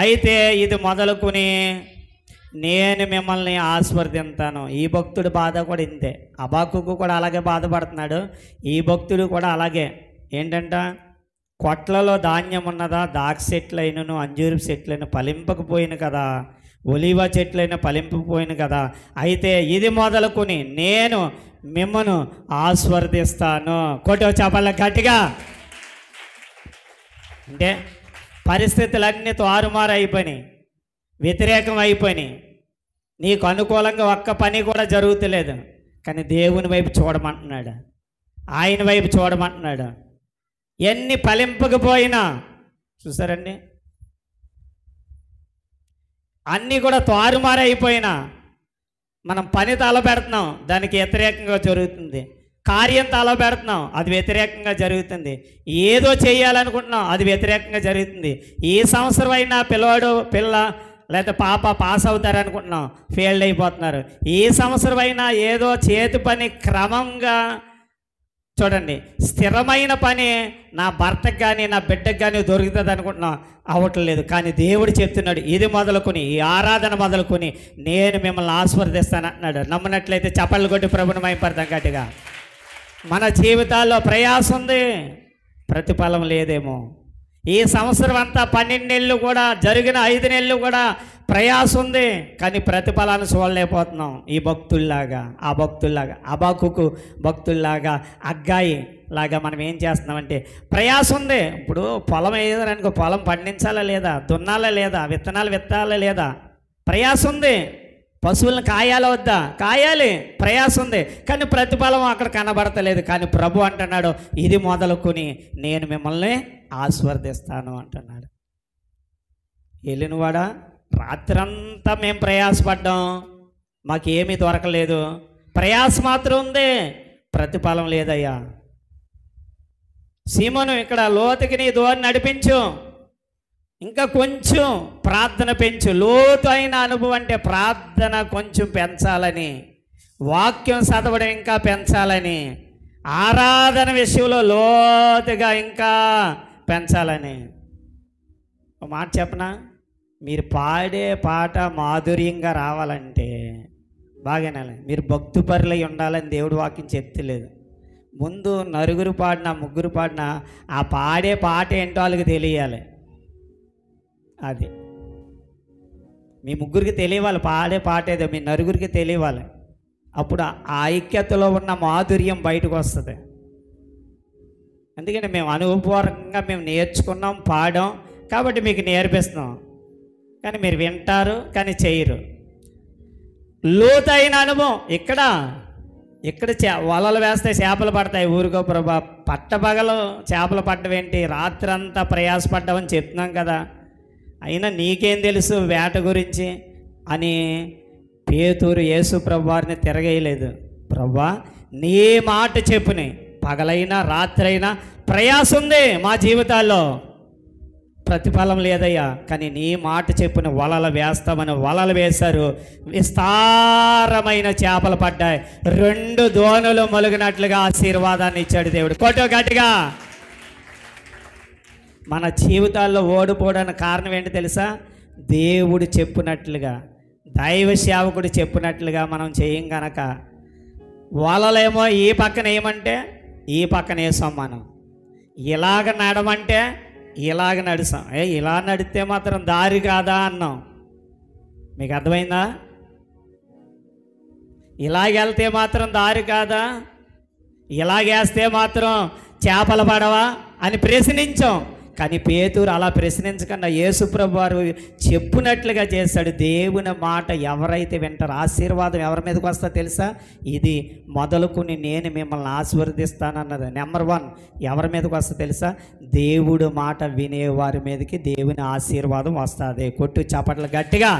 అయితే ఇది మొదలుకొని నేను మిమ్మల్ని ఆశీర్వదిస్తాను. ఈ భక్తుడి బాధ కూడా ఇంతే. హబక్కూకు కూడా అలాగే బాధపడుతున్నాడు. ఈ భక్తుడు కూడా అలాగే. ఏంటంట, కొట్లలో ధాన్యం ఉన్నదా, ద్రాక్ష చెట్లైనను అంజూరు చెట్లైన ఫలింపకపోయిన కదా, ఒలివ చెట్లైన ఫలింపకపోయిన కదా. అయితే ఇది మొదలుకొని నేను మిమ్మను ఆశీర్వదిస్తాను. కొట్టో చెప్పాల గట్టిగా. అంటే పరిస్థితులన్నీ తారుమారు అయిపోయినాయి, వ్యతిరేకం అయిపోయినాయి. నీకు అనుకూలంగా ఒక్క పని కూడా జరుగుతలేదు. కానీ దేవుని వైపు చూడమంటున్నాడు, ఆయన వైపు చూడమంటున్నాడు. ఎన్ని ఫలింపకపోయినా, చూసారండి, అన్నీ కూడా తారుమారు అయిపోయినా మనం పని తలపెడుతున్నాం, దానికి వ్యతిరేకంగా జరుగుతుంది. కార్యం తలపెడుతున్నాం, అది వ్యతిరేకంగా జరుగుతుంది. ఏదో చేయాలనుకుంటున్నాం, అది వ్యతిరేకంగా జరుగుతుంది. ఈ సంవత్సరం అయినా పిల్ల లేదా పాప పాస్ అవుతారనుకుంటున్నాం, ఫెయిల్డ్ అయిపోతున్నారు. ఈ సంవత్సరం అయినా ఏదో చేతి పని క్రమంగా, చూడండి, స్థిరమైన పని నా భర్తకు కానీ నా బిడ్డకు కానీ దొరుకుతుంది అనుకుంటున్నాం, అవ్వట్లేదు. కానీ దేవుడు చెప్తున్నాడు, ఇది మొదలుకొని, ఈ ఆరాధన మొదలుకొని నేను మిమ్మల్ని ఆశీర్వదిస్తాను అంటున్నాడు. నమ్మినట్లయితే చప్పట్లు కొట్టి ప్రభుని మహిమపడతాం గట్టిగా. మన జీవితాల్లో ప్రయాసం ఉంది, ప్రతిఫలం లేదేమో. ఈ సంవత్సరం అంతా 12 నెలలు కూడా, జరిగిన 5 నెలలు కూడా ప్రయాసం ఉంది, కానీ ప్రతిఫలాన్ని చూడలేకపోతున్నాం. ఈ భక్తుల్లాగా, ఆ భక్తుల్లాగా, హబక్కూకు భక్తుల్లాగా, హగ్గాయి లాగా మనం ఏం చేస్తున్నామంటే ప్రయాసం ఉంది. ఇప్పుడు పొలం వేయాలనుకో, పొలం పండించాలా లేదా, దున్నాలా లేదా, విత్తనాలు విత్తాలా లేదా, ప్రయాసం ఉంది. పశువులను కాయాలా వద్దా, కాయాలి, ప్రయాసం ఉంది. కానీ ప్రతిఫలం అక్కడ కనబడతలేదు. కానీ ప్రభు అంటున్నాడు, ఇది మొదలుకొని నేను మిమ్మల్ని ఆశీర్వదిస్తాను అంటున్నాడు. వెళ్ళినవాడా, రాత్రంతా మేము ప్రయాసపడ్డాం, మాకేమీ దొరకలేదు, ప్రయాస మాత్రం ఉంది, ప్రతిఫలం లేదయ్యా. సీమోను, ఇక్కడ లోతుకి నీ ధోరణి నడిపించు, ఇంకా కొంచెం ప్రార్థన పెంచు. లోతు అయిన అనుభవం అంటే ప్రార్థన కొంచెం పెంచాలని, వాక్యం చదవడం ఇంకా పెంచాలని, ఆరాధన విషయంలో లోతుగా ఇంకా పెంచాలని. ఒక మాట చెప్పనా, మీరు పాడే పాట మాధుర్యంగా రావాలంటే బాగానే మీరు భక్తిపరులై ఉండాలని దేవుడు వాక్యం చెప్తలేదు. ముందు నలుగురు పాడినా, ముగ్గురు పాడినా ఆ పాడే పాట ఏంటో వాళ్ళకి తెలియాలి. అది మీ ముగ్గురికి తెలియాలి, పాడే పాట ఏదో మీ నలుగురికి తెలియాలి. అప్పుడు ఆ ఐక్యతలో ఉన్న మాధుర్యం బయటకు వస్తుంది. అందుకని మేము అనుభవపూర్వకంగా మేము నేర్చుకున్నాం, పాడాం, కాబట్టి మీకు నేర్పిస్తున్నాం. కానీ మీరు వింటారు కానీ చేయరు. లోతైన అనుభవం. ఇక్కడ వలలు వేస్తే చేపలు పడతాయి, ఊరుకో ప్రభా, పట్టపగలు చేపలు పట్టడం ఏంటి, రాత్రంతా ప్రయాసపడ్డామని చెప్తున్నాం కదా, అయినా నీకేం తెలుసు వేట గురించి అని పేతురు యేసు ప్రభు వారిని తిరగేయలేదు. ప్రభా, నీ మాట చెప్పుని, పగలైనా రాత్రైనా ప్రయాసం ఉంది మా జీవితాల్లో, ప్రతిఫలం లేదయ్యా, కానీ నీ మాట చెప్పుని వలలు వేస్తామని వలలు వేశారు. విస్తారమైన చేపలు పడ్డాయి, 2 దోణులు మొలిగినట్లుగా ఆశీర్వాదాన్ని ఇచ్చాడు దేవుడు. కొట్టు గట్టిగా. మన జీవితాల్లో ఓడిపోవడానికి కారణం ఏంటి తెలుసా? దేవుడు చెప్పినట్లుగా, దైవ సేవకుడు చెప్పినట్లుగా మనం చేయం గనక. వలలేమో ఈ పక్కన ఏమంటే ఈ పక్కన వేసాం, మనం ఇలాగ నడమంటే ఇలాగ నడుస్తాం. ఇలా నడిస్తే మాత్రం దారి కాదా అన్నాం. మీకు అర్థమైందా? ఇలాగెళ్తే మాత్రం దారి కాదా, ఇలాగేస్తే మాత్రం చేపలు పడవా అని ప్రశ్నించాం. కానీ పేతురు అలా ప్రశ్నించకుండా యేసుప్రభు వారు చెప్పినట్లుగా చేశాడు. దేవుని మాట ఎవరైతే వింటారో ఆశీర్వాదం ఎవరి మీదకి వస్తా తెలుసా? ఇది మొదలుకొని నేను మిమ్మల్ని ఆశీర్వదిస్తానన్నది. నెంబర్ 1 ఎవరి మీదకి వస్తా తెలుసా? దేవుడు మాట వినేవారి మీదకి దేవుని ఆశీర్వాదం వస్తుంది. కొట్టు చప్పట్లు గట్టిగా.